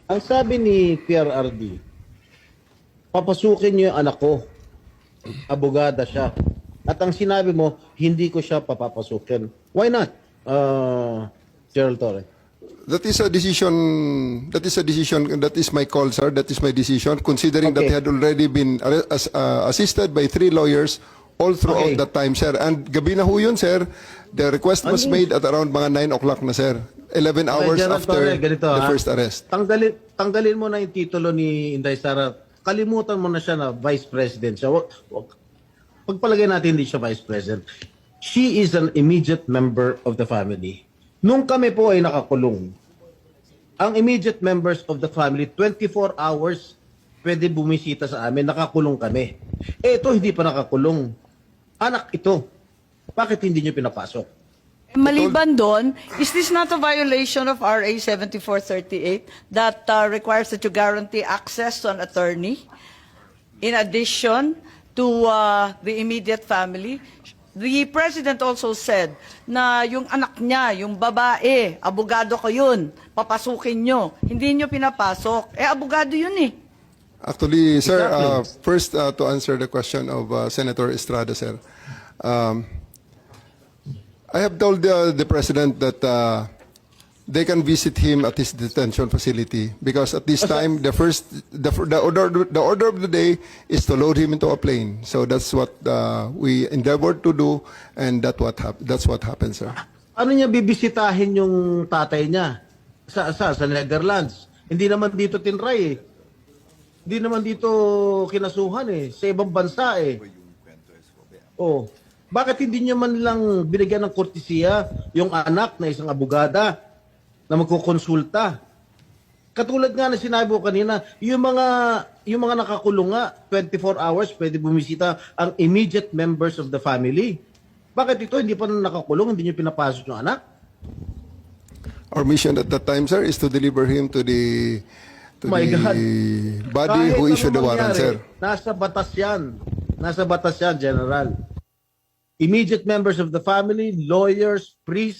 Ang sabi ni PRRD, papasukin niyo yung anak ko. Abogada siya. At ang sinabi mo, hindi ko siya papapasukin. Why not, Gerald Torre? That is a decision. That is a decision. That is my call, sir. That is my decision. Considering that he Okay. had already been assisted by 3 lawyers all throughout Okay. that time, sir. And gabi na ho yun, sir. The request was made at around mga 9 o'clock na, sir. 11 hours Gerald after Torre, ganito, the ha? first arrest. Tanggalin mo na yung titulo ni Inday Sara. Kalimutan mo na siya na Vice President siya. Pagpalagay natin hindi siya Vice President. She is an immediate member of the family. Nung kami po ay nakakulong, ang immediate members of the family, 24 hours pwede bumisita sa amin, nakakulong kami. Eh ito hindi pa nakakulong. Anak ito. Bakit hindi nyo pinapasok? Maliban doon, is this not a violation of RA 7438 that requires that you guarantee access to an attorney in addition to the immediate family? The President also said na yung anak niya, yung babae, abogado ko yun, papasukin nyo. Hindi nyo pinapasok. Eh, abogado yun eh. Actually, sir, Exactly. first to answer the question of Senator Estrada, sir. I have told the President that they can visit him at his detention facility because at this time the order of the day is to load him into a plane. So that's what we endeavored to do, and that's what happened, sir. Ano niya bibisitahin yung tatay niya sa Netherlands? Hindi naman dito tinray eh. Hindi naman dito kinasuhan eh. Sa ibang bansa eh. Oh, bakit hindi niyo man lang binigyan ng kortesiya yung anak na isang abogada na magkukonsulta? Katulad nga na sinabi ko kanina, yung mga nakakulong nga, 24 hours pwede bumisita ang immediate members of the family. Bakit ito hindi pa nakakulong, hindi niyo pinapasok yung anak? Our mission at that time, sir, is to deliver him to the My God. body who Kahit issued the ano warrant, mangyari, sir. Nasa batas yan. Nasa batas yan, General. Immediate members of the family, lawyers, priests,